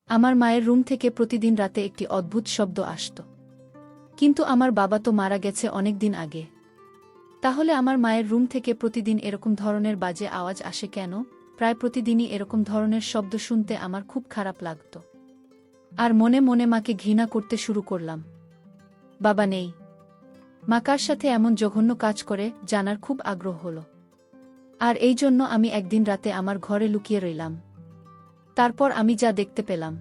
আমার মায়ের রুম থেকে প্রতিদিন রাতে একটি অদ্ভুত শব্দ আসত। কিন্তু আমার বাবা তো মারা গেছে অনেক দিন আগে। তাহলে আমার মায়ের রুম থেকে প্রতিদিন এরকম ধরনের বাজে আওয়াজ আসে কেন? প্রায় প্রতিদিনই এরকম ধরনের শব্দ শুনতে আমার খুব খারাপ লাগত। আর মনে মনে মাকে ঘৃণা করতে শুরু করলাম। বাবা নেই, মা কার সাথে এমন জঘন্য কাজ করে জানার খুব আগ্রহ হলো। আর এই জন্য আমি একদিন রাতে আমার ঘরে লুকিয়ে রইলাম। তারপর আমি যা দেখতে পেলাম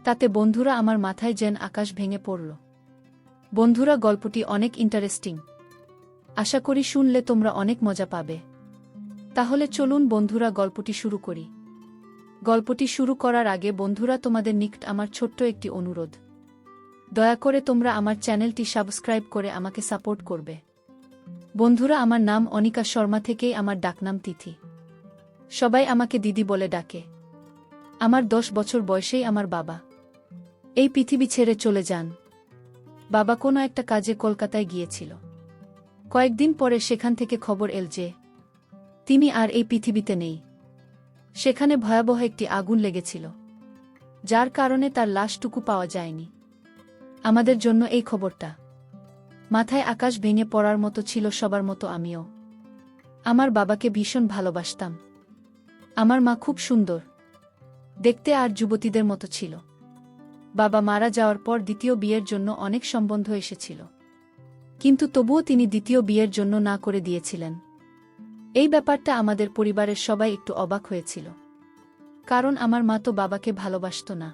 তাতে বন্ধুরা আমার মাথায় যেন আকাশ ভেঙে পড়ল। বন্ধুরা, গল্পটি অনেক ইন্টারেস্টিং। আশা করি শুনলে তোমরা অনেক মজা পাবে। তাহলে চলুন বন্ধুরা, গল্পটি শুরু করি। গল্পটি শুরু করার আগে বন্ধুরা, তোমাদের নিকট আমার ছোট্ট একটি অনুরোধ। দয়া করে তোমরা আমার চ্যানেলটি সাবস্ক্রাইব করে আমাকে সাপোর্ট করবে। বন্ধুরা, আমার নাম অনিকা শর্মা, থেকেই আমার ডাকনাম তিথি। সবাই আমাকে দিদি বলে ডাকে। আমার 10 বছর বয়সেই আমার বাবা এই পৃথিবী ছেড়ে চলে যান। বাবা কোনো একটা কাজে কলকাতায় গিয়েছিল। কয়েকদিন পরে সেখান থেকে খবর এল যে তিনি আর এই পৃথিবীতে নেই। সেখানে ভয়াবহ একটি আগুন লেগেছিল, যার কারণে তার লাশটুকু পাওয়া যায়নি। আমাদের জন্য এই খবরটা মাথায় আকাশ ভেঙে পড়ার মতো ছিল সবার মতো আমিও। আমার বাবাকে ভীষণ ভালোবাসতাম। আমার মা খুব সুন্দর দেখতে আর যুবতীদের মতো ছিল। বাবা মারা যাওয়ার পর দ্বিতীয় বিয়ের জন্য অনেক সম্বন্ধ এসেছিল, কিন্তু তবুও তিনি দ্বিতীয় বিয়ের জন্য না করে দিয়েছিলেন। এই ব্যাপারটা আমাদের পরিবারের সবাই একটু অবাক হয়েছিল, কারণ আমার মা তো বাবাকে ভালোবাসত না,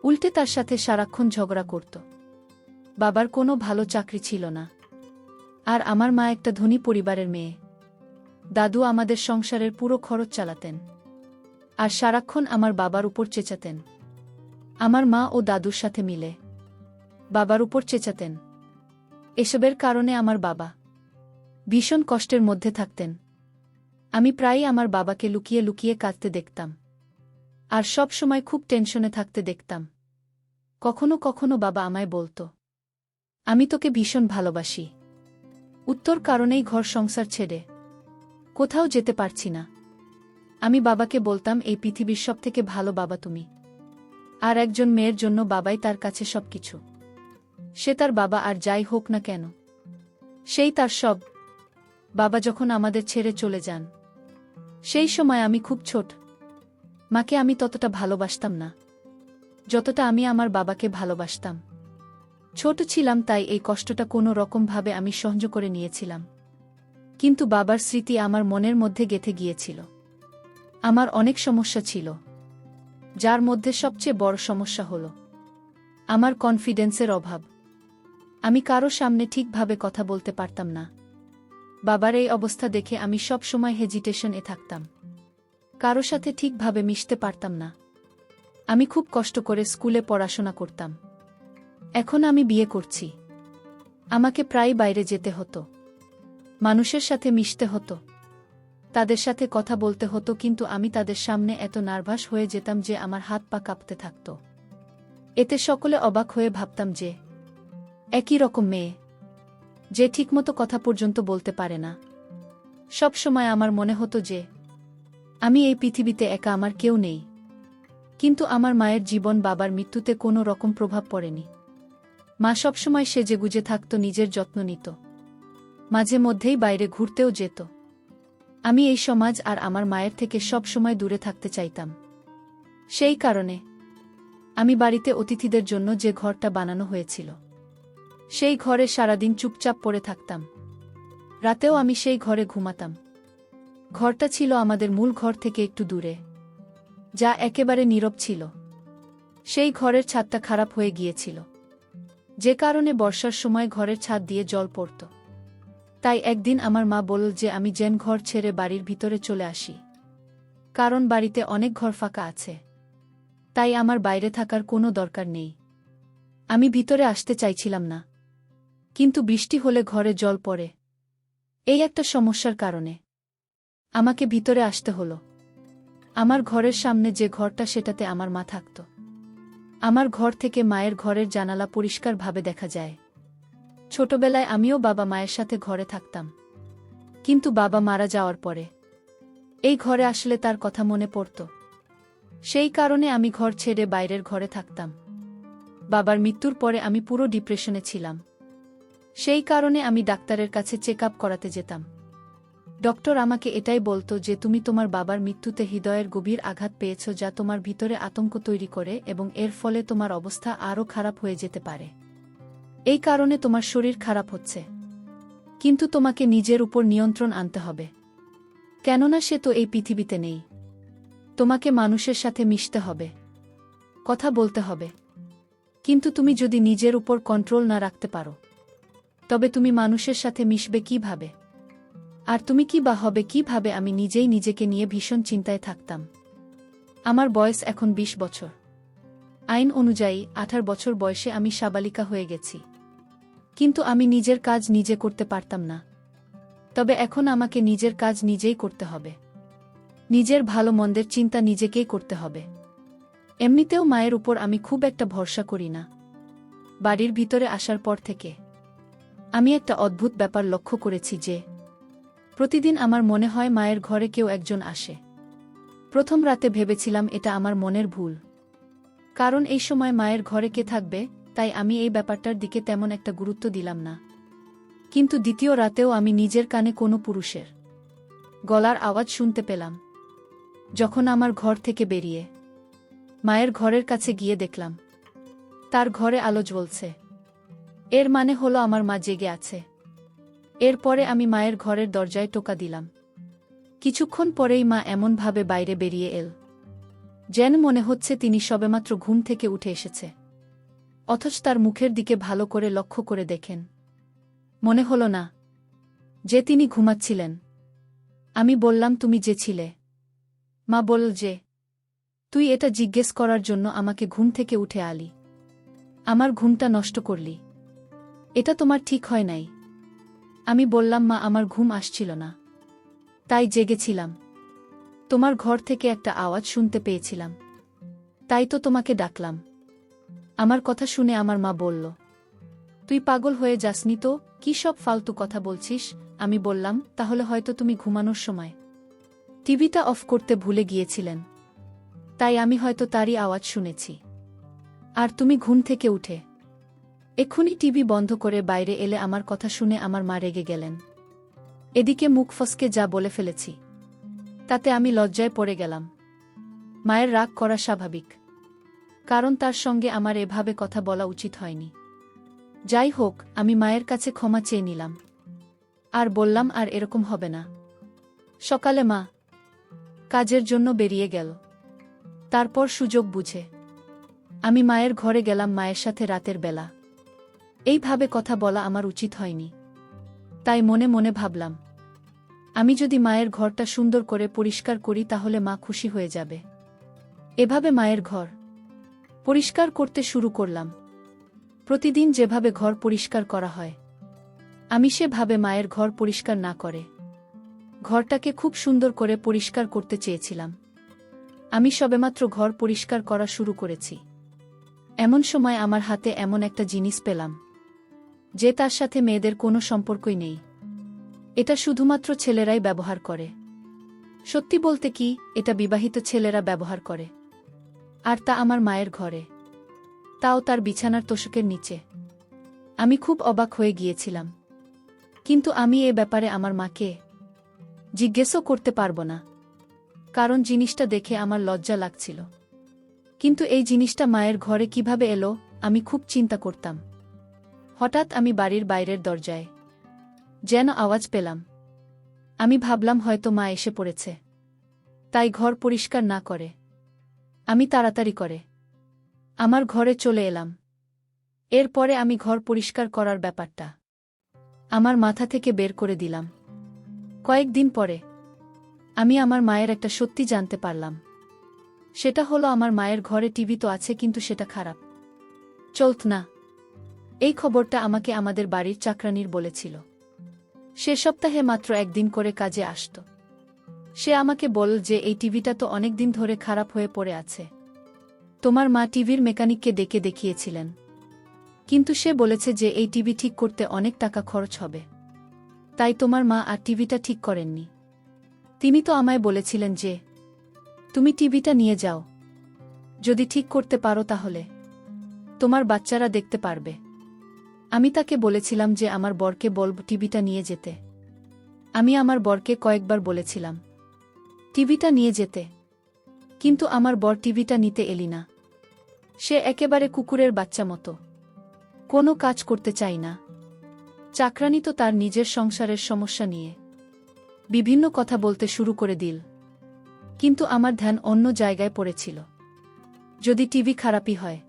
উল্টে তার সাথে সারাক্ষণ ঝগড়া করত। বাবার কোনো ভালো চাকরি ছিল না, আর আমার মা একটা ধনী পরিবারের মেয়ে। দাদু আমাদের সংসারের পুরো খরচ চালাতেন, আর সারাক্ষণ আমার বাবার উপর চেঁচাতেন। আমার মা ও দাদুর সাথে মিলে বাবার উপর চেঁচাতেন। এসবের কারণে আমার বাবা ভীষণ কষ্টের মধ্যে থাকতেন। আমি প্রায়ই আমার বাবাকে লুকিয়ে লুকিয়ে কাঁদতে দেখতাম, আর সব সময় খুব টেনশনে থাকতে দেখতাম। কখনো কখনো বাবা আমায় বলতো, আমি তোকে ভীষণ ভালোবাসি, উত্তর কারণেই ঘর সংসার ছেড়ে কোথাও যেতে পারছি না। আমি বাবাকে বলতাম, এই পৃথিবীর সবথেকে ভালো বাবা তুমি। আর একজন মেয়ের জন্য বাবাই তার কাছে সবকিছু। সে তার বাবা আর যাই হোক না কেন, সেই তার সব। বাবা যখন আমাদের ছেড়ে চলে যান, সেই সময় আমি খুব ছোট। মাকে আমি ততটা ভালোবাসতাম না যতটা আমি আমার বাবাকে ভালোবাসতাম। ছোট ছিলাম, তাই এই কষ্টটা কোনো রকমভাবে আমি সহ্য করে নিয়েছিলাম। কিন্তু বাবার স্মৃতি আমার মনের মধ্যে গেঁথে গিয়েছিল। আমার অনেক সমস্যা ছিল, যার মধ্যে সবচেয়ে বড় সমস্যা হল আমার কনফিডেন্সের অভাব। আমি কারো সামনে ঠিকভাবে কথা বলতে পারতাম না। বাবার এই অবস্থা দেখে আমি সব সময় হেজিটেশনে থাকতাম, কারো সাথে ঠিকভাবে মিশতে পারতাম না। আমি খুব কষ্ট করে স্কুলে পড়াশোনা করতাম। এখন আমি বিয়ে করছি, আমাকে প্রায় বাইরে যেতে হতো, মানুষের সাথে মিশতে হতো, তাদের সাথে কথা বলতে হতো, কিন্তু আমি তাদের সামনে এত নার্ভাস হয়ে যেতাম যে আমার হাত পা কাঁপতে থাকত। এতে সকলে অবাক হয়ে ভাবতাম যে একই রকম মেয়ে, যে ঠিকমতো কথা পর্যন্ত বলতে পারে না। সব সময় আমার মনে হতো যে আমি এই পৃথিবীতে একা, আমার কেউ নেই। কিন্তু আমার মায়ের জীবন, বাবার মৃত্যুতে কোনো রকম প্রভাব পড়েনি। মা সবসময় সেজেগুজে থাকত, নিজের যত্ন নিত, মাঝে মধ্যেই বাইরে ঘুরতেও যেত। আমি এই সমাজ আর আমার মায়ের থেকে সব সময় দূরে থাকতে চাইতাম। সেই কারণে আমি বাড়িতে অতিথিদের জন্য যে ঘরটা বানানো হয়েছিল, সেই ঘরে সারাদিন চুপচাপ পড়ে থাকতাম। রাতেও আমি সেই ঘরে ঘুমাতাম। ঘরটা ছিল আমাদের মূল ঘর থেকে একটু দূরে, যা একেবারে নীরব ছিল। সেই ঘরের ছাদটা খারাপ হয়ে গিয়েছিল, যে কারণে বর্ষার সময় ঘরের ছাদ দিয়ে জল পড়ত। তাই একদিন আমার মা বলল যে আমি যেন ঘর ছেড়ে বাড়ির ভিতরে চলে আসি, কারণ বাড়িতে অনেক ঘর ফাঁকা আছে। তাই আমার বাইরে থাকার কোনো দরকার নেই। আমি ভিতরে আসতে চাইছিলাম না, কিন্তু বৃষ্টি হলে ঘরে জল পড়ে। এই একটা সমস্যার কারণে আমাকে ভিতরে আসতে হলো। আমার ঘরের সামনে যে ঘরটা, সেটাতে আমার মা থাকত। আমার ঘর থেকে মায়ের ঘরের জানালা পরিষ্কারভাবে দেখা যায়। ছোটবেলায় আমিও বাবা মায়ের সাথে ঘরে থাকতাম, কিন্তু বাবা মারা যাওয়ার পরে এই ঘরে আসলে তার কথা মনে পড়ত। সেই কারণে আমি ঘর ছেড়ে বাইরের ঘরে থাকতাম। বাবার মৃত্যুর পরে আমি পুরো ডিপ্রেশনে ছিলাম। সেই কারণে আমি ডাক্তারের কাছে চেক আপ করাতে যেতাম। ডক্টর আমাকে এটাই বলতো যে তুমি তোমার বাবার মৃত্যুতে হৃদয়ের গভীর আঘাত পেয়েছ, যা তোমার ভিতরে আতঙ্ক তৈরি করে এবং এর ফলে তোমার অবস্থা আরও খারাপ হয়ে যেতে পারে। এই কারণে তোমার শরীর খারাপ হচ্ছে। কিন্তু তোমাকে নিজের উপর নিয়ন্ত্রণ আনতে হবে, কেননা সে তো এই পৃথিবীতে নেই। তোমাকে মানুষের সাথে মিশতে হবে, কথা বলতে হবে। কিন্তু তুমি যদি নিজের উপর কন্ট্রোল না রাখতে পারো, তবে তুমি মানুষের সাথে মিশবে কিভাবে? আর তুমি কি বা হবে কিভাবে? আমি নিজেই নিজেকে নিয়ে ভীষণ চিন্তায় থাকতাম। আমার বয়স এখন 20 বছর। আইন অনুযায়ী 18 বছর বয়সে আমি সাবালিকা হয়ে গেছি। কিন্তু আমি নিজের কাজ নিজে করতে পারতাম না। তবে এখন আমাকে নিজের কাজ নিজেই করতে হবে। নিজের ভালো মন্দের চিন্তা নিজেকেই করতে হবে। এমনিতেও মায়ের উপর আমি খুব একটা ভরসা করি না। বাড়ির ভিতরে আসার পর থেকে আমি একটা অদ্ভুত ব্যাপার লক্ষ্য করেছি যে প্রতিদিন আমার মনে হয় মায়ের ঘরে কেউ একজন আসে। প্রথম রাতে ভেবেছিলাম এটা আমার মনের ভুল, কারণ এই সময় মায়ের ঘরে কে থাকবে, তাই আমি এই ব্যাপারটার দিকে তেমন একটা গুরুত্ব দিলাম না। কিন্তু দ্বিতীয় রাতেও আমি নিজের কানে কোনো পুরুষের গলার আওয়াজ শুনতে পেলাম। যখন আমার ঘর থেকে বেরিয়ে মায়ের ঘরের কাছে গিয়ে দেখলাম তার ঘরে আলো জ্বলছে। এর মানে হলো আমার মা জেগে আছে। এরপরে আমি মায়ের ঘরের দরজায় টোকা দিলাম। কিছুক্ষণ পরেই মা এমনভাবে বাইরে বেরিয়ে এল, যেন মনে হচ্ছে তিনি সবেমাত্র ঘুম থেকে উঠে এসেছে। অথচ তার মুখের দিকে ভালো করে লক্ষ্য করে দেখেন, মনে হলো না যে তিনি ঘুমাচ্ছিলেন। আমি বললাম, তুমি যে ছিলে? মা বলল যে, তুই এটা জিজ্ঞেস করার জন্য আমাকে ঘুম থেকে উঠে আলি, আমার ঘুমটা নষ্ট করলি। এটা তোমার ঠিক হয় নাই। আমি বললাম, মা, আমার ঘুম আসছিল না, তাই জেগেছিলাম। তোমার ঘর থেকে একটা আওয়াজ শুনতে পেয়েছিলাম, তাই তো তোমাকে ডাকলাম। আমার কথা শুনে আমার মা বলল, তুই পাগল হয়ে যাসনি তো? কি সব ফালতু কথা বলছিস? আমি বললাম, তাহলে হয়তো তুমি ঘুমানোর সময় টিভিটা অফ করতে ভুলে গিয়েছিলেন, তাই আমি হয়তো তারই আওয়াজ শুনেছি। আর তুমি ঘুম থেকে উঠে এক্ষুনি টিভি বন্ধ করে বাইরে এলে আমার কথা শুনে আমার মা রেগে গেলেন। এদিকে মুখ ফসকে যা বলে ফেলেছি, তাতে আমি লজ্জায় পড়ে গেলাম। মায়ের রাগ করা স্বাভাবিক, কারণ তার সঙ্গে আমার এভাবে কথা বলা উচিত হয়নি। যাই হোক, আমি মায়ের কাছে ক্ষমা চেয়ে নিলাম আর বললাম, আর এরকম হবে না। সকালে মা কাজের জন্য বেরিয়ে গেল। তারপর সুযোগ বুঝে আমি মায়ের ঘরে গেলাম মায়ের সাথে রাতের বেলা। এইভাবে কথা বলা আমার উচিত হয়নি। তাই মনে মনে ভাবলাম, আমি যদি মায়ের ঘরটা সুন্দর করে পরিষ্কার করি তাহলে মা খুশি হয়ে যাবে। এভাবে মায়ের ঘর পরিষ্কার করতে শুরু করলাম। প্রতিদিন যেভাবে ঘর পরিষ্কার করা হয়, আমি সেভাবে মায়ের ঘর পরিষ্কার না করে ঘরটাকে খুব সুন্দর করে পরিষ্কার করতে চেয়েছিলাম। আমি সবেমাত্র ঘর পরিষ্কার করা শুরু করেছি, এমন সময় আমার হাতে এমন একটা জিনিস পেলাম যে তার সাথে মেয়েদের কোনো সম্পর্কই নেই। এটা শুধুমাত্র ছেলেরাই ব্যবহার করে। সত্যি বলতে কি, এটা বিবাহিত ছেলেরা ব্যবহার করে। আর তা আমার মায়ের ঘরে, তাও তার বিছানার তোশকের নিচে। আমি খুব অবাক হয়ে গিয়েছিলাম, কিন্তু আমি এ ব্যাপারে আমার মাকে জিজ্ঞেসও করতে পারবো না, কারণ জিনিসটা দেখে আমার লজ্জা লাগছিল। কিন্তু এই জিনিসটা মায়ের ঘরে কিভাবে এলো, আমি খুব চিন্তা করতাম। হঠাৎ আমি বাড়ির বাইরের দরজায় যেন আওয়াজ পেলাম। আমি ভাবলাম হয়তো মা এসে পড়েছে, তাই ঘর পরিষ্কার না করে আমি তাড়াতাড়ি করে আমার ঘরে চলে এলাম। এরপরে আমি ঘর পরিষ্কার করার ব্যাপারটা আমার মাথা থেকে বের করে দিলাম। কয়েকদিন পরে আমি আমার মায়ের একটা সত্যি জানতে পারলাম। সেটা হলো, আমার মায়ের ঘরে টিভি তো আছে, কিন্তু সেটা খারাপ চলত না। এই খবরটা আমাকে আমাদের বাড়ির চাকরানির বলেছিল। সে সপ্তাহে মাত্র একদিন করে কাজে আসত। সে আমাকে বলল যে এই টিভিটা তো অনেকদিন ধরে খারাপ হয়ে পড়ে আছে। তোমার মা টিভির মেকানিককে ডেকে দেখিয়েছিলেন, কিন্তু সে বলেছে যে এই টিভি ঠিক করতে অনেক টাকা খরচ হবে, তাই তোমার মা আর টিভিটা ঠিক করেননি। তিনি তো আমায় বলেছিলেন যে তুমি টিভিটা নিয়ে যাও, যদি ঠিক করতে পারো তাহলে তোমার বাচ্চারা দেখতে পারবে। আমি তাকে বলেছিলাম যে আমার বরকে বলব টিভিটা নিয়ে যেতে। আমি আমার বরকে কয়েকবার বলেছিলাম টিভিটা নিয়ে যেতে, কিন্তু আমার বর টিভিটা নিতে এলি না। সে একেবারে কুকুরের বাচ্চা মতো, কোনো কাজ করতে চাই না। চাকরানি তো তার নিজের সংসারের সমস্যা নিয়ে বিভিন্ন কথা বলতে শুরু করে দিল, কিন্তু আমার ধ্যান অন্য জায়গায় পড়েছিল। যদি টিভি খারাপই হয়,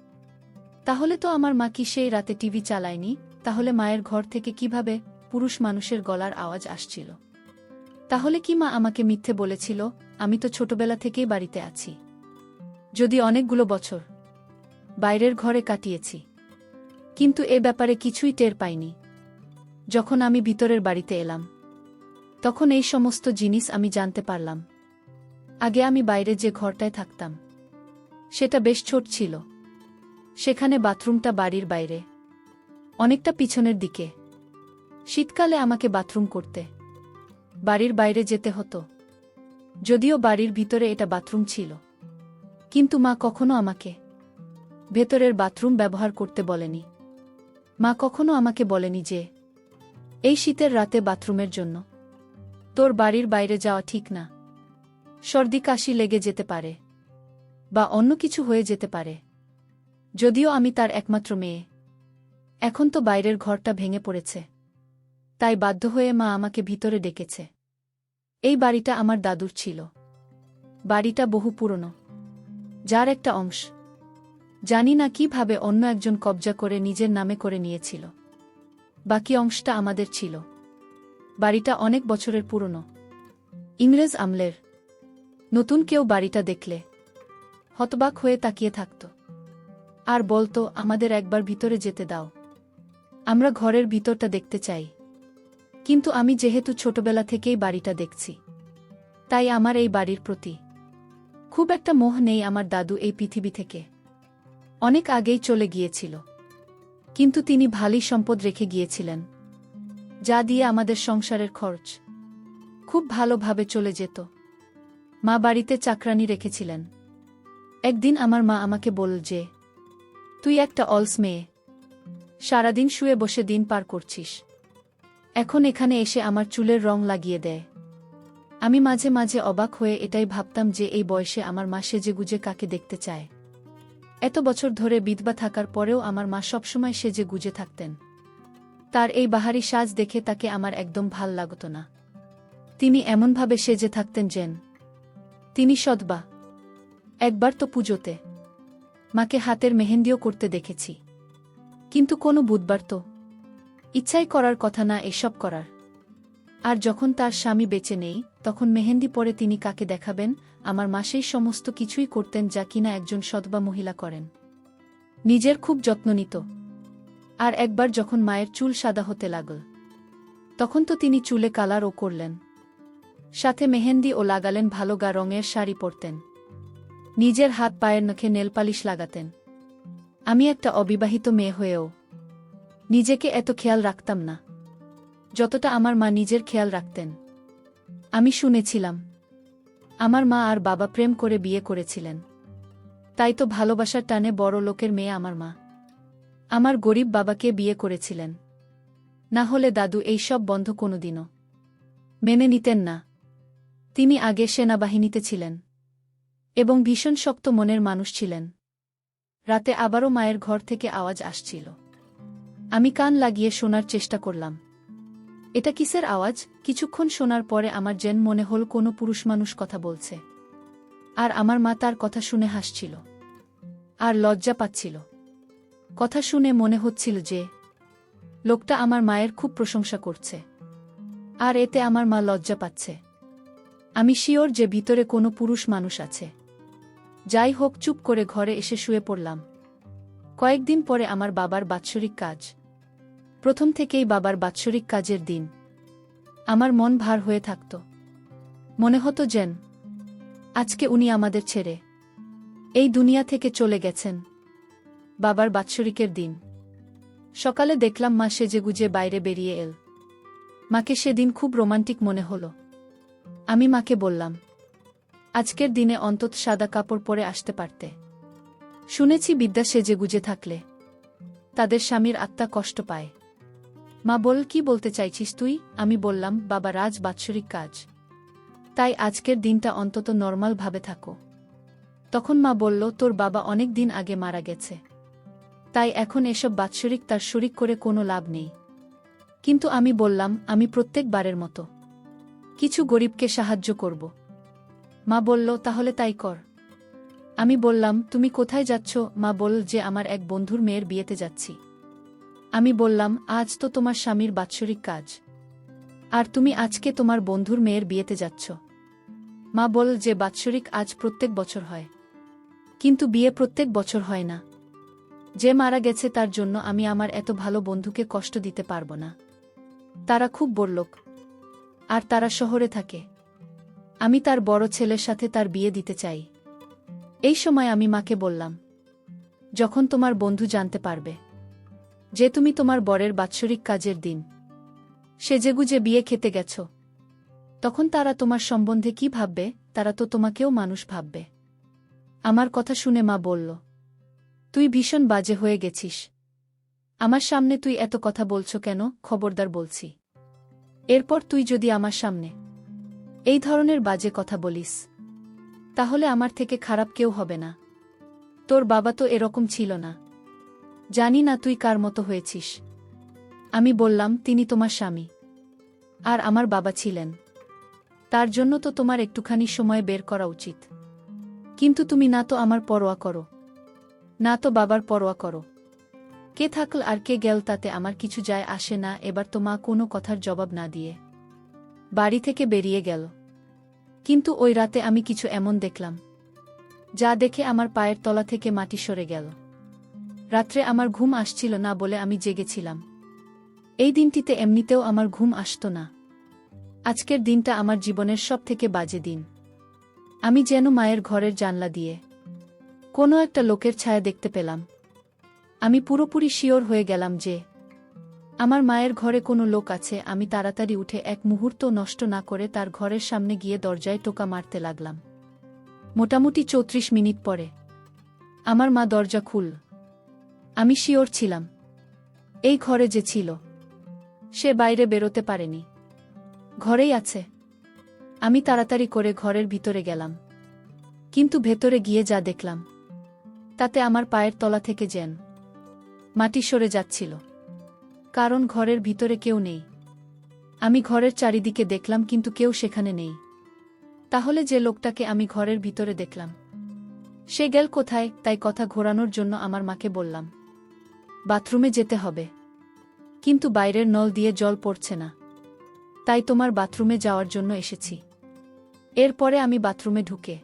তাহলে তো আমার মা কি সেই রাতে টিভি চালায়নি? তাহলে মায়ের ঘর থেকে কিভাবে পুরুষ মানুষের গলার আওয়াজ আসছিল? তাহলে কি মা আমাকে মিথ্যে বলেছিল? আমি তো ছোটবেলা থেকেই বাড়িতে আছি, যদি অনেকগুলো বছর বাইরের ঘরে কাটিয়েছি, কিন্তু এ ব্যাপারে কিছুই টের পাইনি। যখন আমি ভিতরের বাড়িতে এলাম, তখন এই সমস্ত জিনিস আমি জানতে পারলাম। আগে আমি বাইরে যে ঘরটায় থাকতাম, সেটা বেশ ছোট ছিল। সেখানে বাথরুমটা বাড়ির বাইরে, অনেকটা পিছনের দিকে। শীতকালে আমাকে বাথরুম করতে বাড়ির বাইরে যেতে হতো। যদিও বাড়ির ভিতরে এটা বাথরুম ছিল, কিন্তু মা কখনো আমাকে ভেতরের বাথরুম ব্যবহার করতে বলেনি। মা কখনো আমাকে বলেনি যে এই শীতের রাতে বাথরুমের জন্য তোর বাড়ির বাইরে যাওয়া ঠিক না, সর্দি কাশি লেগে যেতে পারে বা অন্য কিছু হয়ে যেতে পারে। যদিও আমি তার একমাত্র মেয়ে, এখন তো বাইরের ঘরটা ভেঙে পড়েছে, তাই বাধ্য হয়ে মা আমাকে ভিতরে ডেকেছে। এই বাড়িটা আমার দাদুর ছিল। বাড়িটা বহু পুরনো, যার একটা অংশ জানি না কিভাবে অন্য একজন কবজা করে নিজের নামে করে নিয়েছিল। বাকি অংশটা আমাদের ছিল। বাড়িটা অনেক বছরের পুরনো, ইংরেজ আমলের। নতুন কেউ বাড়িটা দেখলে হতবাক হয়ে তাকিয়ে থাকত আর বলতো, আমাদের একবার ভিতরে যেতে দাও, আমরা ঘরের ভিতরটা দেখতে চাই। কিন্তু আমি যেহেতু ছোটবেলা থেকেই বাড়িটা দেখছি, তাই আমার এই বাড়ির প্রতি খুব একটা মোহ নেই। আমার দাদু এই পৃথিবী থেকে অনেক আগেই চলে গিয়েছিল, কিন্তু তিনি ভালোই সম্পদ রেখে গিয়েছিলেন, যা দিয়ে আমাদের সংসারের খরচ খুব ভালোভাবে চলে যেত। মা বাড়িতে চাকরানি রেখেছিলেন। একদিন আমার মা আমাকে বলল যে, তুই একটা অলস মেয়ে, সারাদিন শুয়ে বসে দিন পার করছিস, এখন এখানে এসে আমার চুলের রং লাগিয়ে দেয়। আমি মাঝে মাঝে অবাক হয়ে এটাই ভাবতাম যে এই বয়সে আমার মা সেজেগুজে কাকে দেখতে চায়। এত বছর ধরে বিধবা থাকার পরেও আমার মা সবসময় সেজে গুজে থাকতেন। তার এই বাহারি সাজ দেখে তাকে আমার একদম ভাল লাগত না। তিনি এমনভাবে সেজে থাকতেন যেন তিনি সদবা। একবার তো পুজোতে মাকে হাতের মেহেন্দিও করতে দেখেছি, কিন্তু কোনো বুধবার তো ইচ্ছাই করার কথা না এসব করার। আর যখন তার স্বামী বেঁচে নেই, তখন মেহেন্দি পরে তিনি কাকে দেখাবেন? আমার মা সেই সমস্ত কিছুই করতেন যা কিনা একজন সদবা মহিলা করেন। নিজের খুব যত্ন নিত। আর একবার যখন মায়ের চুল সাদা হতে লাগল, তখন তো তিনি চুলে কালারও করলেন, সাথে মেহেন্দি ও লাগালেন, ভালো গা রঙের শাড়ি পরতেন, নিজের হাত পায়ের নখে নেলপালিশ লাগাতেন। আমি একটা অবিবাহিত মেয়ে হয়েও নিজেকে এত খেয়াল রাখতাম না যতটা আমার মা নিজের খেয়াল রাখতেন। আমি শুনেছিলাম আমার মা আর বাবা প্রেম করে বিয়ে করেছিলেন, তাই তো ভালোবাসার টানে বড় লোকের মেয়ে আমার মা আমার গরিব বাবাকে বিয়ে করেছিলেন। না হলে দাদু এই সব বন্ধ কোনোদিনও মেনে নিতেন না। তিনি আগে সেনাবাহিনীতে ছিলেন এবং ভীষণ শক্ত মনের মানুষ ছিলেন। রাতে আবারও মায়ের ঘর থেকে আওয়াজ আসছিল। আমি কান লাগিয়ে শোনার চেষ্টা করলাম, এটা কিসের আওয়াজ? কিছুক্ষণ শোনার পরে আমার যেন মনে হল কোনো পুরুষ মানুষ কথা বলছে, আর আমার মা তার কথা শুনে হাসছিল আর লজ্জা পাচ্ছিল। কথা শুনে মনে হচ্ছিল যে লোকটা আমার মায়ের খুব প্রশংসা করছে, আর এতে আমার মা লজ্জা পাচ্ছে। আমি শিওর যে ভিতরে কোনো পুরুষ মানুষ আছে। যাই হোক, চুপ করে ঘরে এসে শুয়ে পড়লাম। কয়েকদিন পরে আমার বাবার বাৎসরিক কাজ। প্রথম থেকেই বাবার বাৎসরিক কাজের দিন আমার মন ভার হয়ে থাকত। মনে হতো যেন আজকে উনি আমাদের ছেড়ে এই দুনিয়া থেকে চলে গেছেন। বাবার বাৎসরিকের দিন সকালে দেখলাম মা সেজেগুজে বাইরে বেরিয়ে এল। মাকে সেদিন খুব রোমান্টিক মনে হল। আমি মাকে বললাম, আজকের দিনে অন্তত সাদা কাপড় পরে আসতে পারতে। শুনেছি বিদ্যা সেজেগুজে থাকলে তাদের স্বামীর আত্মা কষ্ট পায়। মা বল, কি বলতে চাইছিস তুই? আমি বললাম, বাবা, রাজ বাৎসরিক কাজ, তাই আজকের দিনটা অন্তত নর্মাল ভাবে থাকো। তখন মা বলল, তোর বাবা অনেক দিন আগে মারা গেছে, তাই এখন এসব বাৎসরিক তার শরিক করে কোনো লাভ নেই। কিন্তু আমি বললাম, আমি প্রত্যেকবারের মতো কিছু গরিবকে সাহায্য করব। মা বলল, তাহলে তাই কর। আমি বললাম, তুমি কোথায় যাচ্ছ? মা বলল যে আমার এক বন্ধুর মেয়ের বিয়েতে যাচ্ছি। আমি বললাম, আজ তো তোমার স্বামীর বাৎসরিক কাজ, আর তুমি আজকে তোমার বন্ধুর মেয়ের বিয়েতে যাচ্ছ। মা বলল যে বাৎসরিক আজ প্রত্যেক বছর হয়, কিন্তু বিয়ে প্রত্যেক বছর হয় না। যে মারা গেছে তার জন্য আমি আমার এত ভালো বন্ধুকে কষ্ট দিতে পারব না। তারা খুব বড়লোক, আর তারা শহরে থাকে। আমি তার বড় ছেলের সাথে তার বিয়ে দিতে চাই। এই সময় আমি মাকে বললাম, যখন তোমার বন্ধু জানতে পারবে যে তুমি তোমার বরের বাৎসরিক কাজের দিন সেজেগুজে বিয়ে খেতে গেছ, তখন তারা তোমার সম্বন্ধে কি ভাববে? তারা তো তোমাকেও মানুষ ভাববে। আমার কথা শুনে মা বলল, তুই ভীষণ বাজে হয়ে গেছিস। আমার সামনে তুই এত কথা বলছ কেন? খবরদার বলছি, এরপর তুই যদি আমার সামনে এই ধরনের বাজে কথা বলিস, তাহলে আমার থেকে খারাপ কেউ হবে না। তোর বাবা তো এরকম ছিল না। জানি না তুই কার মতো হয়েছিস। আমি বললাম, তিনি তোমার স্বামী, আর আমার বাবা ছিলেন। তার জন্য তো তোমার একটুখানি সময় বের করা উচিত। কিন্তু তুমি না তো আমার পরোয়া করো, না তো বাবার পরোয়া করো। কে থাকল আর কে গেল তাতে আমার কিছু যায় আসে না। এবার তো মা কোনো কথার জবাব না দিয়ে বাড়ি থেকে বেরিয়ে গেল। কিন্তু ওই রাতে আমি কিছু এমন দেখলাম, যা দেখে আমার পায়ের তলা থেকে মাটি সরে গেল। রাত্রে আমার ঘুম আসছিল না বলে আমি জেগেছিলাম। এই দিনটিতে এমনিতেও আমার ঘুম আসত না। আজকের দিনটা আমার জীবনের সবথেকে বাজে দিন। আমি যেন মায়ের ঘরের জানলা দিয়ে কোনো একটা লোকের ছায়া দেখতে পেলাম। আমি পুরোপুরি শিওর হয়ে গেলাম যে আমার মায়ের ঘরে কোনো লোক আছে। আমি তাড়াতাড়ি উঠে এক মুহূর্ত নষ্ট না করে তার ঘরের সামনে গিয়ে দরজায় টোকা মারতে লাগলাম। মোটামুটি 34 মিনিট পরে আমার মা দরজা খুলল। আমি শিওর ছিলাম এই ঘরে যে ছিল সে বাইরে বেরোতে পারেনি, ঘরেই আছে। আমি তাড়াতাড়ি করে ঘরের ভিতরে গেলাম, কিন্তু ভেতরে গিয়ে যা দেখলাম তাতে আমার পায়ের তলা থেকে যেন মাটি সরে যাচ্ছিল, কারণ ঘরের ভিতরে কেউ নেই। আমি ঘরের চারিদিকে দেখলাম, কিন্তু কেউ সেখানে নেই। তাহলে যে লোকটাকে আমি ঘরের ভিতরে দেখলাম সে গেল কোথায়? তাই কথা ঘোরানোর জন্য আমার মাকে বললাম, বাথরুমে যেতে হবে, কিন্তু বাইরের নল দিয়ে জল পড়ছে না, তাই তোমার বাথরুমে যাওয়ার জন্য এসেছি। এরপরে আমি বাথরুমে ঢুকে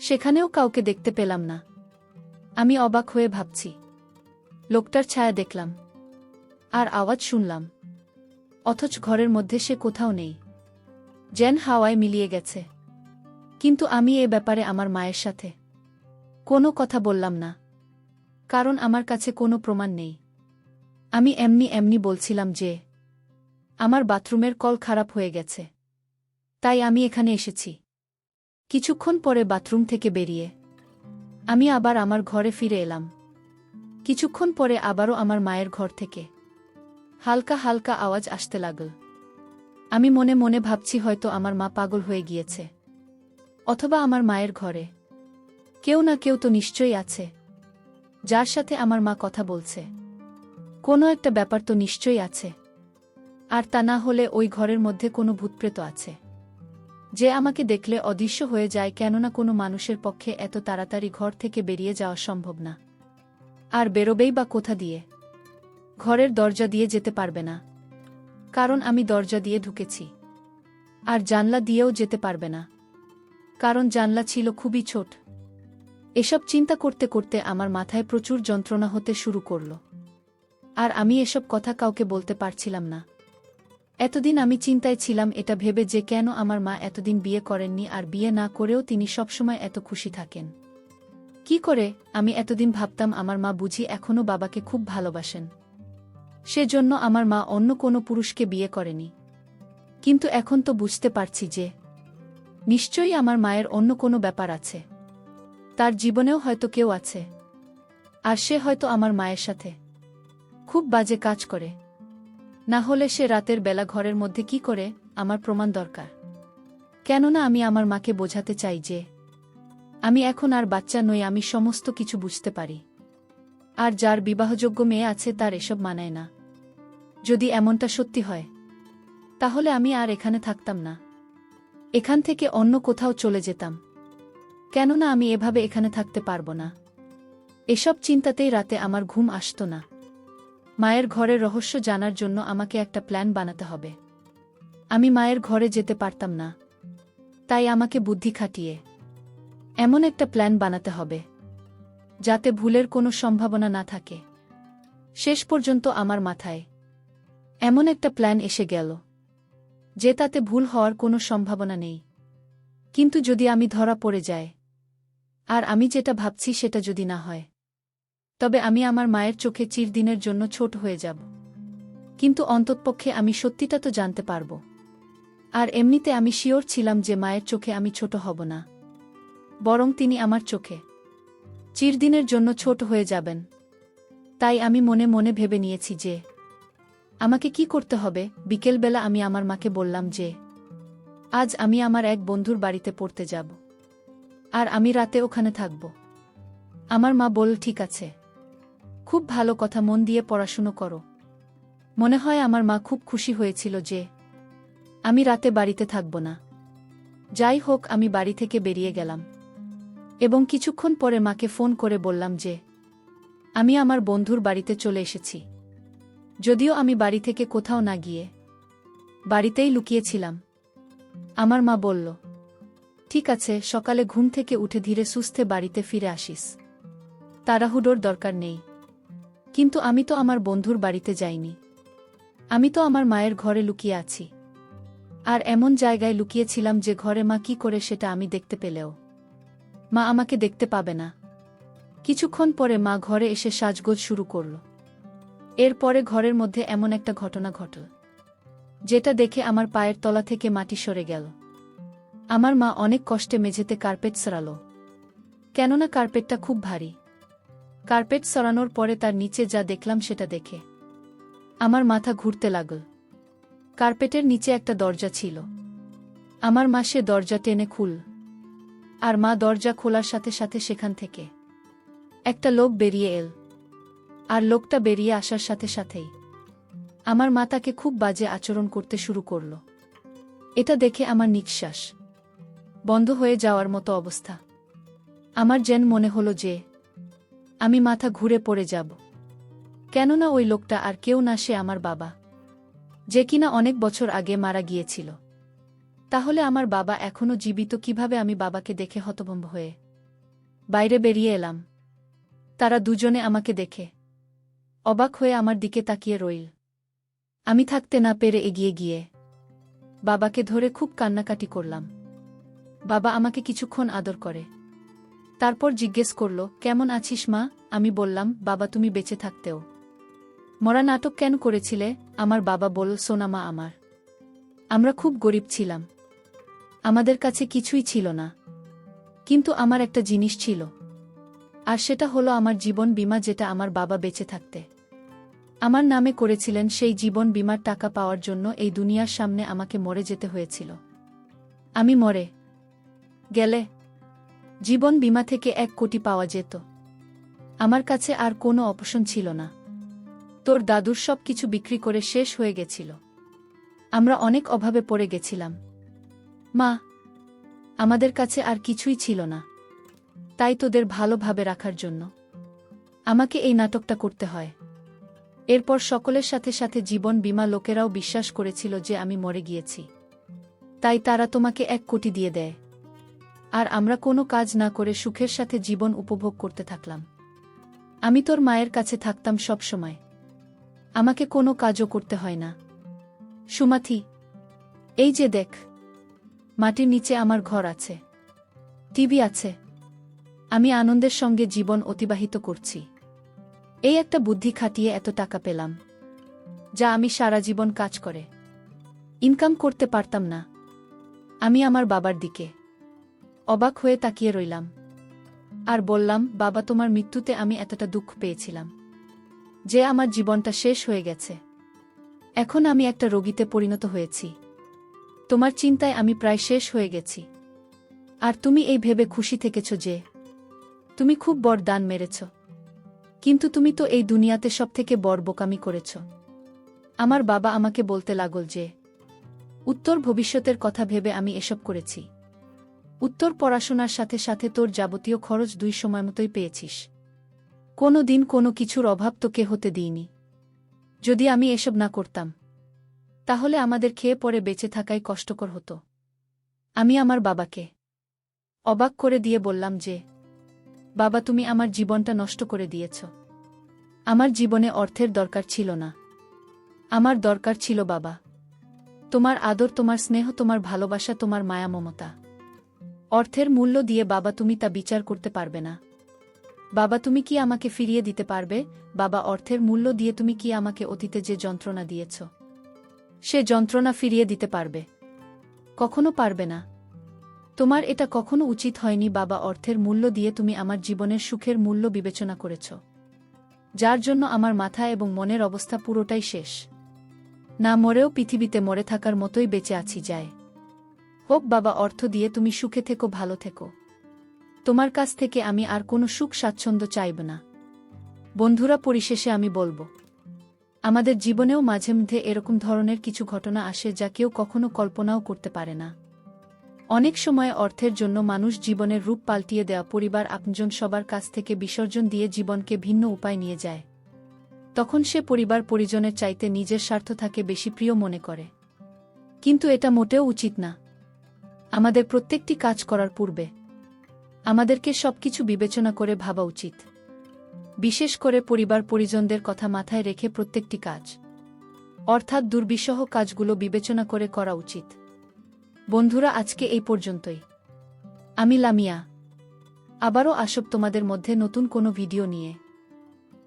সেখানেও কাউকে দেখতে পেলাম না। আমি অবাক হয়ে ভাবছি, লোকটার ছায়া দেখলাম আর আওয়াজ শুনলাম, অথচ ঘরের মধ্যে সে কোথাও নেই, যেন হাওয়ায় মিলিয়ে গেছে। কিন্তু আমি এ ব্যাপারে আমার মায়ের সাথে কোনো কথা বললাম না, কারণ আমার কাছে কোনো প্রমাণ নেই। আমি এমনি এমনি বলছিলাম যে আমার বাথরুমের কল খারাপ হয়ে গেছে, তাই আমি এখানে এসেছি। কিছুক্ষণ পরে বাথরুম থেকে বেরিয়ে আমি আবার আমার ঘরে ফিরে এলাম। কিছুক্ষণ পরে আবারও আমার মায়ের ঘর থেকে হালকা হালকা আওয়াজ আসতে লাগল। আমি মনে মনে ভাবছি, হয়তো আমার মা পাগল হয়ে গিয়েছে, অথবা আমার মায়ের ঘরে কেউ না কেউ তো নিশ্চয়ই আছে, যার সাথে আমার মা কথা বলছে। কোনো একটা ব্যাপার তো নিশ্চয়ই আছে, আর তা না হলে ওই ঘরের মধ্যে কোনো ভূতপ্রেত আছে যে আমাকে দেখলে অদৃশ্য হয়ে যায়, কেননা কোনো মানুষের পক্ষে এত তাড়াতাড়ি ঘর থেকে বেরিয়ে যাওয়া সম্ভব না। আর বেরোবেই বা কোথা দিয়ে? ঘরের দরজা দিয়ে যেতে পারবে না, কারণ আমি দরজা দিয়ে ঢুকেছি। আর জানলা দিয়েও যেতে পারবে না, কারণ জানলা ছিল খুবই ছোট। এসব চিন্তা করতে করতে আমার মাথায় প্রচুর যন্ত্রণা হতে শুরু করল, আর আমি এসব কথা কাউকে বলতে পারছিলাম না। এতদিন আমি চিন্তায় ছিলাম এটা ভেবে যে কেন আমার মা এতদিন বিয়ে করেননি, আর বিয়ে না করেও তিনি সবসময় এত খুশি থাকেন। কি করে? আমি এতদিন ভাবতাম আমার মা বুঝি এখনও বাবাকে খুব ভালোবাসেন, সেজন্য আমার মা অন্য কোনো পুরুষকে বিয়ে করেনি। কিন্তু এখন তো বুঝতে পারছি যে নিশ্চয়ই আমার মায়ের অন্য কোনো ব্যাপার আছে, তার জীবনেও হয়তো কেউ আছে আর সে হয়তো আমার মায়ের সাথে খুব বাজে কাজ করে। না হলে সে রাতের বেলা ঘরের মধ্যে কি করে, আমার প্রমাণ দরকার। কেননা আমি আমার মাকে বোঝাতে চাই যে আমি এখন আর বাচ্চা নই, আমি সমস্ত কিছু বুঝতে পারি। আর যার বিবাহযোগ্য মেয়ে আছে তার এসব মানায় না। যদি এমনটা সত্যি হয় তাহলে আমি আর এখানে থাকতাম না, এখান থেকে অন্য কোথাও চলে যেতাম। কেননা আমি এভাবে এখানে থাকতে পারবো না। এসব চিন্তাতেই রাতে আমার ঘুম আসতো না। মায়ের ঘরের রহস্য জানার জন্য আমাকে একটা প্ল্যান বানাতে হবে। আমি মায়ের ঘরে যেতে পারতাম না, তাই আমাকে বুদ্ধি খাটিয়ে এমন একটা প্ল্যান বানাতে হবে যাতে ভুলের কোনো সম্ভাবনা না থাকে। শেষ পর্যন্ত আমার মাথায় এমন একটা প্ল্যান এসে গেল যে তাতে ভুল হওয়ার কোনো সম্ভাবনা নেই। কিন্তু যদি আমি ধরা পড়ে যাই, আর আমি যেটা ভাবছি সেটা যদি না হয়, তবে আমি আমার মায়ের চোখে চিরদিনের জন্য ছোট হয়ে যাব। কিন্তু অন্ততপক্ষে আমি সত্যিটা তো জানতে পারব। আর এমনিতে আমি শিওর ছিলাম যে মায়ের চোখে আমি ছোট হব না, বরং তিনি আমার চোখে চিরদিনের জন্য ছোট হয়ে যাবেন। তাই আমি মনে মনে ভেবে নিয়েছি যে আমাকে কি করতে হবে। বিকেলবেলা আমি আমার মাকে বললাম যে আজ আমি আমার এক বন্ধুর বাড়িতে পড়তে যাব, আর আমি রাতে ওখানে থাকব। আমার মা বলল, ঠিক আছে, খুব ভালো কথা, মন দিয়ে পড়াশুনো করো। মনে হয় আমার মা খুব খুশি হয়েছিল যে আমি রাতে বাড়িতে থাকব না। যাই হোক, আমি বাড়ি থেকে বেরিয়ে গেলাম এবং কিছুক্ষণ পরে মাকে ফোন করে বললাম যে আমি আমার বন্ধুর বাড়িতে চলে এসেছি। যদিও আমি বাড়ি থেকে কোথাও না গিয়ে বাড়িতেই লুকিয়েছিলাম। আমার মা বলল, ঠিক আছে, সকালে ঘুম থেকে উঠে ধীরে সুস্থে বাড়িতে ফিরে আসিস, তাড়াহুড়োর দরকার নেই। কিন্তু আমি তো আমার বন্ধুর বাড়িতে যাইনি, আমি তো আমার মায়ের ঘরে লুকিয়ে আছি। আর এমন জায়গায় লুকিয়েছিলাম যে ঘরে মা কি করে সেটা আমি দেখতে পেলেও মা আমাকে দেখতে পাবে না। কিছুক্ষণ পরে মা ঘরে এসে সাজগোজ শুরু করল। এরপরে ঘরের মধ্যে এমন একটা ঘটনা ঘটল যেটা দেখে আমার পায়ের তলা থেকে মাটি সরে গেল। আমার মা অনেক কষ্টে মেঝেতে কার্পেট সরাল, কেননা কার্পেটটা খুব ভারী। কার্পেট সরানোর পরে তার নিচে যা দেখলাম সেটা দেখে আমার মাথা ঘুরতে লাগল। কার্পেটের নিচে একটা দরজা ছিল। আমার মা সে দরজা টেনে খুল, আর মা দরজা খোলার সাথে সাথে সেখান থেকে একটা লোক বেরিয়ে এল। আর লোকটা বেরিয়ে আসার সাথে সাথেই আমার মা তাকে খুব বাজে আচরণ করতে শুরু করল। এটা দেখে আমার নিঃশ্বাস বন্ধ হয়ে যাওয়ার মতো অবস্থা। আমার যেন মনে হলো যে আমি মাথা ঘুরে পড়ে যাব। কেননা ওই লোকটা আর কেউ না, সে আমার বাবা, যে কিনা অনেক বছর আগে মারা গিয়েছিল। তাহলে আমার বাবা এখনো জীবিত কিভাবে? আমি বাবাকে দেখে হতভম্ব হয়ে বাইরে বেরিয়ে এলাম। তারা দুজনে আমাকে দেখে অবাক হয়ে আমার দিকে তাকিয়ে রইল। আমি থাকতে না পেরে এগিয়ে গিয়ে বাবাকে ধরে খুব কান্নাকাটি করলাম। বাবা আমাকে কিছুক্ষণ আদর করে, তারপর জিজ্ঞেস করল, কেমন আছিস মা? আমি বললাম, বাবা তুমি বেঁচে থাকতেও মরা নাটক কেন করেছিলে? আমার বাবা বলল, সোনা মা আমার, আমরা খুব গরিব ছিলাম, আমাদের কাছে কিছুই ছিল না, কিন্তু আমার একটা জিনিস ছিল, আর সেটা হলো আমার জীবন বীমা, যেটা আমার বাবা বেঁচে থাকতে আমার নামে করেছিলেন। সেই জীবন বীমার টাকা পাওয়ার জন্য এই দুনিয়ার সামনে আমাকে মরে যেতে হয়েছিল। আমি মরে গেলে জীবন বীমা থেকে 1 কোটি পাওয়া যেত। আমার কাছে আর কোনো অপশন ছিল না। তোর দাদুর সব কিছু বিক্রি করে শেষ হয়ে গেছিল। আমরা অনেক অভাবে পড়ে গেছিলাম মা, আমাদের কাছে আর কিছুই ছিল না। তাই তোদের ভালোভাবে রাখার জন্য আমাকে এই নাটকটা করতে হয়। এরপর সকলের সাথে সাথে জীবন বীমা লোকেরাও বিশ্বাস করেছিল যে আমি মরে গিয়েছি, তাই তারা তোমাকে 1 কোটি দিয়ে দেয়। আর আমরা কোনো কাজ না করে সুখের সাথে জীবন উপভোগ করতে থাকলাম। আমি তোর মায়ের কাছে থাকতাম সব সময়, আমাকে কোনো কাজও করতে হয় না। সুমাথি, এই যে দেখ, মাটির নিচে আমার ঘর আছে, টিভি আছে, আমি আনন্দের সঙ্গে জীবন অতিবাহিত করছি। এই একটা বুদ্ধি খাটিয়ে এত টাকা পেলাম, যা আমি সারা জীবন কাজ করে ইনকাম করতে পারতাম না। আমি আমার বাবার দিকে অবাক হয়ে তাকিয়ে রইলাম। আর বললাম, বাবা, তোমার মৃত্যুতে আমি এতটা দুঃখ পেয়েছিলাম যে আমার জীবনটা শেষ হয়ে গেছে। এখন আমি একটা রোগীতে পরিণত হয়েছি। তোমার চিন্তায় আমি প্রায় শেষ হয়ে গেছি। আর তুমি এই ভেবে খুশি থেকেছ যে তুমি খুব বড় দান মেরেছ। কিন্তু তুমি তো এই দুনিয়াতে সবথেকে বড় বোকামি করেছ। আমার বাবা আমাকে বলতে লাগল যে উত্তর ভবিষ্যতের কথা ভেবে আমি এসব করেছি। উত্তর পড়াশোনার সাথে সাথে তোর যাবতীয় খরচ 2 সময়মতোই পেয়েছিস। কোনো দিন কোনো কিছুর অভাব তোকে হতে দিইনি। যদি আমি এসব না করতাম তাহলে আমাদের খেয়ে পরে বেঁচে থাকাই কষ্টকর হতো। আমি আমার বাবাকে অবাক করে দিয়ে বললাম যে বাবা, তুমি আমার জীবনটা নষ্ট করে দিয়েছ। আমার জীবনে অর্থের দরকার ছিল না। আমার দরকার ছিল বাবা, তোমার আদর, তোমার স্নেহ, তোমার ভালোবাসা, তোমার মায়া মমতা। অর্থের মূল্য দিয়ে বাবা তুমি তা বিচার করতে পারবে না। বাবা, তুমি কি আমাকে ফিরিয়ে দিতে পারবে? বাবা, অর্থের মূল্য দিয়ে তুমি কি আমাকে অতীতে যে যন্ত্রণা দিয়েছ সে যন্ত্রণা ফিরিয়ে দিতে পারবে? কখনো পারবে না। তোমার এটা কখনো উচিত হয়নি বাবা। অর্থের মূল্য দিয়ে তুমি আমার জীবনের সুখের মূল্য বিবেচনা করেছ, যার জন্য আমার মাথা এবং মনের অবস্থা পুরোটাই শেষ। না মরেও পৃথিবীতে মরে থাকার মতোই বেঁচে আছি। যায় হোক বাবা, অর্থ দিয়ে তুমি সুখে থেকো, ভালো থেকো। তোমার কাছ থেকে আমি আর কোনো সুখ স্বাচ্ছন্দ্য চাইব না। বন্ধুরা, পরিশেষে আমি বলবো, আমাদের জীবনেও মাঝে মধ্যে এরকম ধরনের কিছু ঘটনা আসে যা কেউ কখনো কল্পনাও করতে পারে না। অনেক সময় অর্থের জন্য মানুষ জীবনের রূপ পাল্টিয়ে দেওয়া, পরিবার, আপনজন সবার কাছ থেকে বিসর্জন দিয়ে জীবনকে ভিন্ন উপায় নিয়ে যায়। তখন সে পরিবার পরিজনের চাইতে নিজের স্বার্থ থাকে বেশি প্রিয় মনে করে। কিন্তু এটা মোটেও উচিত না। আমাদের প্রত্যেকটি কাজ করার পূর্বে আমাদেরকে সবকিছু বিবেচনা করে ভাবা উচিত। বিশেষ করে পরিবার পরিজনদের কথা মাথায় রেখে প্রত্যেকটি কাজ, অর্থাৎ দুর্বিষহ কাজগুলো বিবেচনা করে করা উচিত। বন্ধুরা, আজকে এই পর্যন্তই। আমি লামিয়া আবারও আসব তোমাদের মধ্যে নতুন কোনো ভিডিও নিয়ে।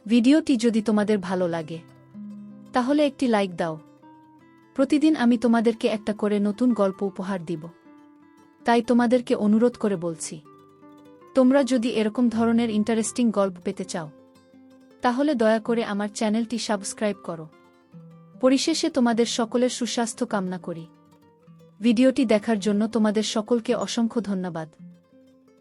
ভিডিওটি যদি তোমাদের ভালো লাগে তাহলে একটি লাইক দাও। প্রতিদিন আমি তোমাদেরকে একটা করে নতুন গল্প উপহার দিব। তাই তোমাদেরকে অনুরোধ করে বলছি, তোমরা যদি এরকম ধরনের ইন্টারেস্টিং গল্প পেতে চাও তাহলে দয়া করে আমার চ্যানেলটি সাবস্ক্রাইব করো। পরিশেষে তোমাদের সকলের সুস্বাস্থ্য কামনা করি। ভিডিওটি দেখার জন্য তোমাদের সকলকে অসংখ্য ধন্যবাদ।